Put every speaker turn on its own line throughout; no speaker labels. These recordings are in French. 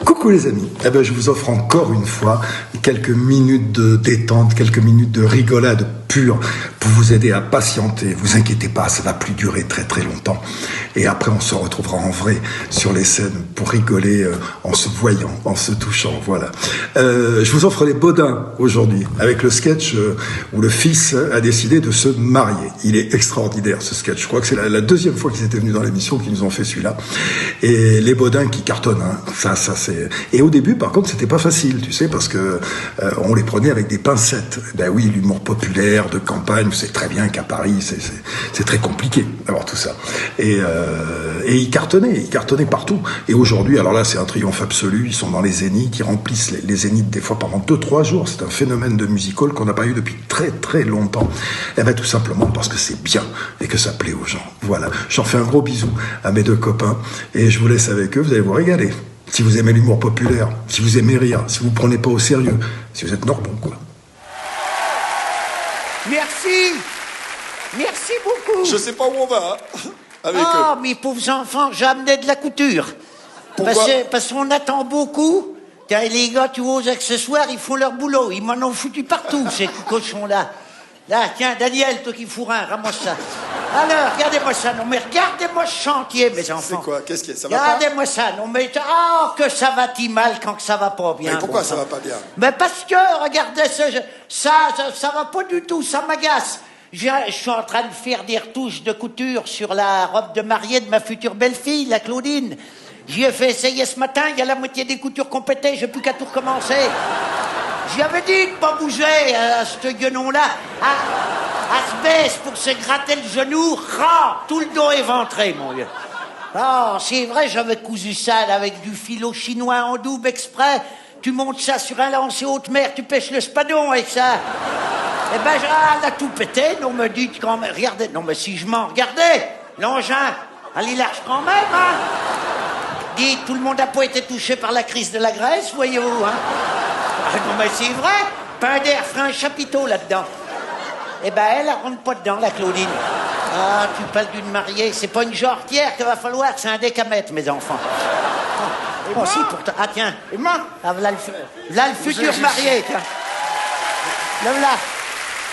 Coucou les amis, je vous offre encore une fois quelques minutes de détente, quelques minutes de rigolade pure pour vous aider à patienter. Vous inquiétez pas, ça va plus durer très très longtemps. Et après on se retrouvera en vrai sur les scènes pour rigoler en se voyant, en se touchant, voilà. Je vous offre les Baudins aujourd'hui avec le sketch où le fils a décidé de se marier. Il est extraordinaire ce sketch, je crois que c'est la deuxième fois qu'ils étaient venus dans l'émission qu'ils nous ont fait celui-là. Et les Baudins qui cartonnent, hein. Ça c'est... Et au début par contre c'était pas facile, tu sais, parce que on les prenait avec des pincettes. Ben oui, l'humour populaire de campagne, vous savez très bien qu'à Paris c'est très compliqué d'avoir tout ça. Et ils cartonnaient partout. Et aujourd'hui, alors là c'est un triomphe absolu, ils sont dans les zéniths, ils remplissent les zéniths des fois pendant 2-3 jours. C'est un phénomène de musical qu'on n'a pas eu depuis très très longtemps. Et tout simplement parce que c'est bien et que ça plaît aux gens. Voilà, j'en fais un gros bisou à mes deux copains et je vous laisse avec eux, vous allez vous régaler. Si vous aimez l'humour populaire, si vous aimez rire, si vous ne prenez pas au sérieux, si vous êtes normand, quoi.
Merci. Merci beaucoup.
Je sais pas où on va, hein, avec eux.
Ah, mes pauvres enfants, j'ai amené de la couture.
Pourquoi?
Parce qu'on attend beaucoup. Tiens, les gars, tu vois, aux accessoires, ils font leur boulot. Ils m'en ont foutu partout, ces cochons-là. Là, tiens, Daniel, toi qui fourrin, ramasse ça. Alors, regardez-moi ça. Non, mais regardez-moi ce chantier, mes enfants.
C'est quoi? Qu'est-ce qu'il y a? Ça va pas?
Regardez-moi ça. Non, mais... Oh, que ça va ti mal quand que ça va pas bien.
Mais pourquoi
bon
ça va pas bien?
Mais parce que, regardez, ça va pas du tout. Ça m'agace. Je suis en train de faire des retouches de couture sur la robe de mariée de ma future belle-fille, la Claudine. J'y ai fait essayer ce matin. Il y a la moitié des coutures qu'on pétait. J'ai plus qu'à tout recommencer. J'y avais dit de pas bouger à ce guenon-là. À se baisse pour se gratter le genou. Tout le dos éventré, mon vieux. Oh, c'est vrai, j'avais cousu ça là, avec du filo chinois en double exprès. Tu montes ça sur un lancer haute mer, tu pêches le spadon avec ça. Eh ben, elle a tout pété. Non, me dites quand même. Regardez, non, mais si je m'en regardais, l'engin, elle est large quand même, hein. Dites, tout le monde n'a pas été touché par la crise de la Grèce, voyez-vous, hein. Ah, non, mais c'est vrai. Pain d'air fera un chapiteau là-dedans. Eh ben, elle rentre pas dedans, la Claudine. Ah, tu parles d'une mariée. C'est pas une jarretière qu'il va falloir, c'est un décamètre, mes enfants. Oh, si, pourtant. Ah, tiens.
Et moi?
Ah, là, le futur marié, tiens. Là.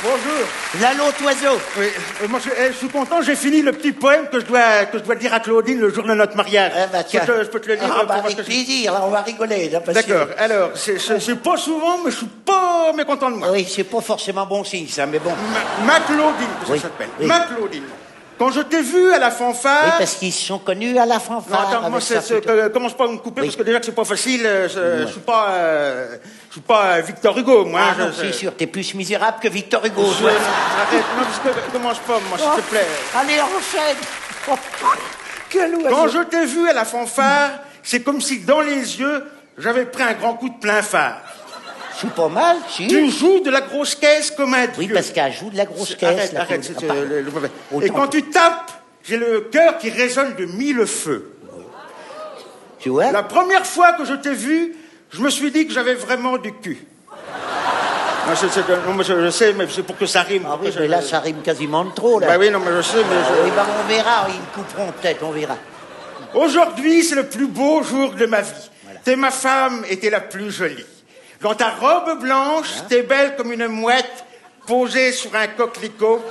Bonjour.
Là, l'autre oiseau.
Oui, moi, je suis content, j'ai fini le petit poème que je dois dire à Claudine le jour de notre mariage.
Eh ben, tiens.
Je peux te le lire.
Ah, avec plaisir, là, on va rigoler. Là,
D'accord, alors, c'est pas souvent, mais je suis pas mécontent de moi.
Oui, c'est pas forcément bon signe, ça, mais bon.
Ma Claudine, que
Oui,
ça s'appelle.
oui.
Ma Claudine. Quand je t'ai vu à la fanfare...
Oui, parce qu'ils se sont connus à la fanfare.
Non, attends, moi, commence pas à me couper,
Oui.
parce que déjà que c'est pas facile, je suis pas Victor Hugo, moi.
Ah non, c'est sûr, t'es plus misérable que Victor Hugo.
Arrête, non, parce que commence pas, moi, s'il te plaît.
Allez, enchaîne. Quel oiseau.
Quand je t'ai vu à la fanfare, c'est comme si dans les yeux, j'avais pris un grand coup de plein phare.
Je suis pas mal, si.
Tu joues de la grosse caisse comme un dieu.
Oui, parce qu'elle joue de la grosse caisse.
Arrête,
la
c'est
Claudine.
le- Et quand tu tapes, j'ai le cœur qui résonne de mille feux.
Tu vois?
La première fois que je t'ai vu, je me suis dit que j'avais vraiment du cul. Non, mais je sais, mais c'est pour que ça rime.
Ah oui, mais là, ça rime quasiment de trop, là.
Bah oui, non, mais je sais, mais
Oui, ben, on verra, ils couperont peut-être, on verra.
Aujourd'hui, c'est le plus beau jour de ma vie. Voilà. T'es ma femme et t'es la plus jolie. Dans ta robe blanche, t'es belle comme une mouette posée sur un coquelicot.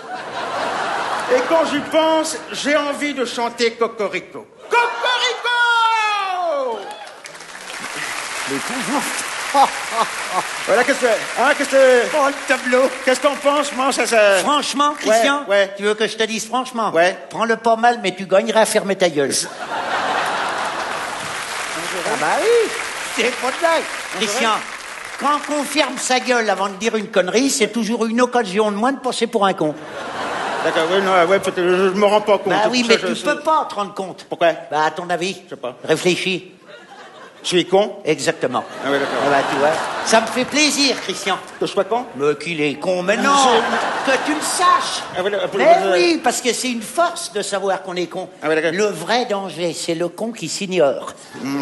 Et quand j'y pense, j'ai envie de chanter Cocorico. Cocorico! Voilà, qu'est-ce que...
Oh, le tableau.
Qu'est-ce qu'on pense, moi, ça...
Franchement, Christian,
Ouais.
tu veux que je te dise franchement?
Ouais.
Prends-le pas mal, mais tu gagneras à fermer ta gueule. Ah bah oui, c'est pas de blague. Christian, quand on ferme sa gueule avant de dire une connerie, c'est toujours une occasion de moins de passer pour un con.
D'accord, oui, non, ouais, peut-être, je me rends pas compte.
Bah oui,
Ça,
mais tu peux pas te rendre compte.
Pourquoi?
Bah, à ton avis?
Je sais pas.
Réfléchis.
Je suis con?
Exactement.
Ah ouais, d'accord.
Ah bah, tu vois. Ça me fait plaisir, Christian.
Que je sois con?
Mais qu'il est con, mais non, que tu le saches.
Ah, voilà,
Mais oui, parce que c'est une force de savoir qu'on est con.
Ah, voilà.
Le vrai danger, c'est le con qui s'ignore.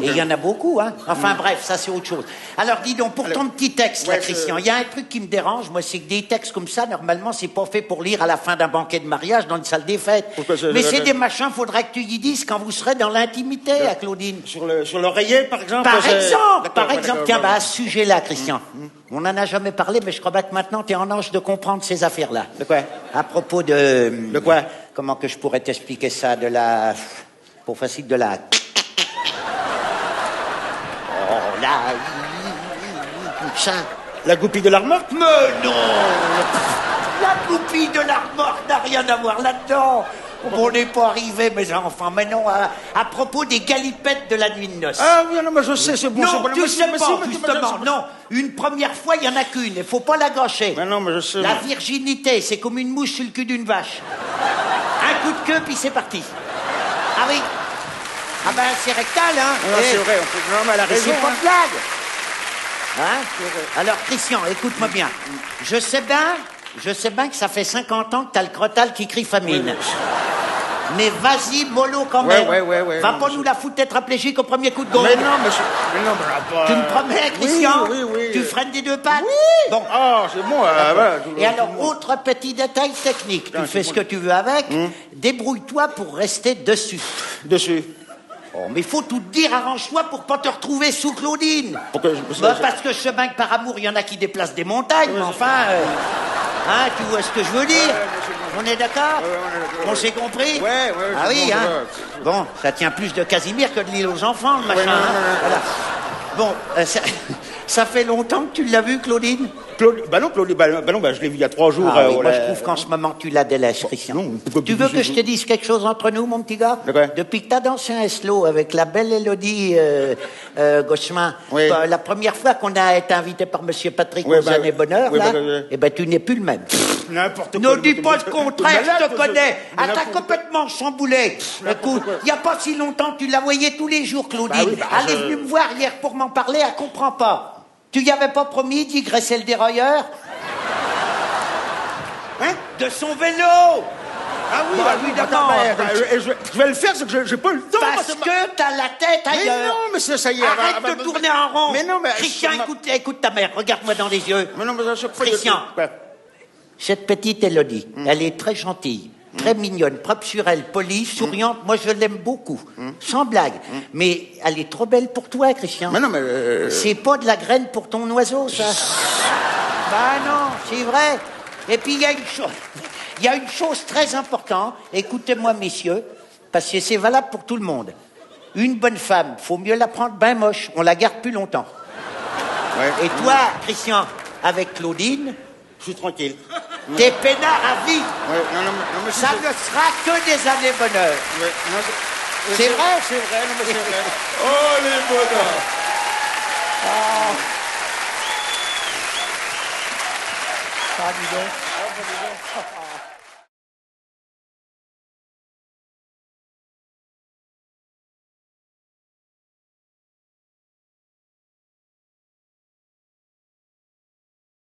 Et il y en a beaucoup, hein. Enfin bref, ça c'est autre chose. Alors dis donc, pour ton petit texte, là,
ouais,
Christian, il y a un truc qui me dérange, moi, c'est que des textes comme ça, normalement, c'est pas fait pour lire à la fin d'un banquet de mariage dans une salle des fêtes. Mais c'est des machins, faudra que tu y dises quand vous serez dans l'intimité, à Claudine.
Sur l'oreiller, par exemple?
Par exemple, tiens, à ce sujet-là, Christian. On n'en a jamais parlé, mais je crois bien que maintenant, tu es en âge de comprendre ces affaires-là.
De quoi?
À propos de...
De quoi?
Comment que je pourrais t'expliquer ça? De la... Pour facile, de la... Oh, là... Ça...
La goupille de la remorque?
Mais non! La goupille de la remorque n'a rien à voir là-dedans. On n'est pas arrivé, mes enfants. Mais non, à propos des galipettes de la nuit de noces.
Ah oui, non, mais je sais, c'est bon.
Non,
c'est bon.
tu
Mais
sais
si,
pas,
mais si,
justement, non. Une première fois, il n'y en a qu'une, il faut pas la gâcher.
Mais non, mais je sais.
La virginité, c'est comme une mouche sur le cul d'une vache. Un coup de queue, puis c'est parti. Ah oui. Ah ben, c'est rectal, hein.
Non, c'est vrai, on peut... non, mais elle a
Mais
raison.
c'est pas
Hein.
de blague. Hein? Alors, Christian, écoute-moi bien. Je sais bien que ça fait 50 ans que t'as le crotal qui crie famine. Mais vas-y, mollo quand même.
Ouais.
Va
Non,
pas
mais
nous la foutre tétraplégique au premier coup de gong.
Mais non, mais
Tu me promets, Christian?
Oui.
Tu freines des deux pattes?
Oui.
Bon.
Ah, c'est bon, voilà.
Et alors, autre petit détail technique. Tu fais ce que tu veux avec. Débrouille-toi pour rester dessus.
Dessus.
Oh, mais faut tout te dire, arrange-toi pour pas te retrouver sous Claudine.
Pourquoi
Parce que je sais bien que par amour, il y en a qui déplacent des montagnes, mais enfin... hein, tu vois ce que je veux dire? On est d'accord? On s'est compris?
Ouais,
Ah oui,
bon,
hein? Bon, ça tient plus de Casimir que de l'île aux enfants, le machin. Hein. Voilà. Bon, ça fait longtemps que tu l'as vu, Claudine?
Je l'ai vu il y a 3 jours.
Ah oui, moi, je trouve qu'en ce moment, tu la délaisses, Christian.
Non, pourquoi
Tu veux que je te dise quelque chose entre nous, mon petit gars?
De quoi?
Depuis que t'as dansé un slow avec la belle Élodie Gauchemin,
Oui.
la première fois qu'on a été invité par Monsieur Patrick
Oui,
aux années bonheur,
oui,
là,
oui.
eh ben, tu n'es plus le même.
N'importe quoi.
Ne dis pas le contraire, je te connais.
Mais
Ah, t'as
n'importe
complètement chamboulé. Écoute, il n'y a pas si longtemps, tu la voyais tous les jours, Claudine.
Bah oui, bah,
Elle est venue me voir hier pour m'en parler, elle comprend pas. Tu y avais pas promis d'y graisser le dérailleur?
Hein?
De son vélo!
Ah oui,
Bah oui, d'accord.
Je vais le faire, c'est que j'ai pas le temps.
Parce que t'as la tête
Mais
ailleurs.
non, mais ça y est.
Arrête de tourner en rond.
Mais non, mais...
Christian, écoute ta mère, regarde-moi dans les yeux.
Mais non, mais à chaque fois...
Christian.
Ouais.
Cette petite Élodie, elle est très gentille, très mignonne, propre sur elle, polie, souriante. Moi, je l'aime beaucoup, sans blague. Mais elle est trop belle pour toi, Christian.
Mais non, mais...
C'est pas de la graine pour ton oiseau, ça. Bah non, c'est vrai. Et puis, il y a une chose très importante. Écoutez-moi, messieurs, parce que c'est valable pour tout le monde. Une bonne femme, faut mieux la prendre bien moche. On la garde plus longtemps.
Ouais.
Et toi, Christian, avec Claudine,
Je suis tranquille.
t'es peinard à vie.
Ouais, non, mais
Ça ne sera que des années bonheur.
Ouais, non,
C'est vrai?
C'est vrai, non, mais c'est vrai.
Oh, les bonheurs.
Ah, dis donc.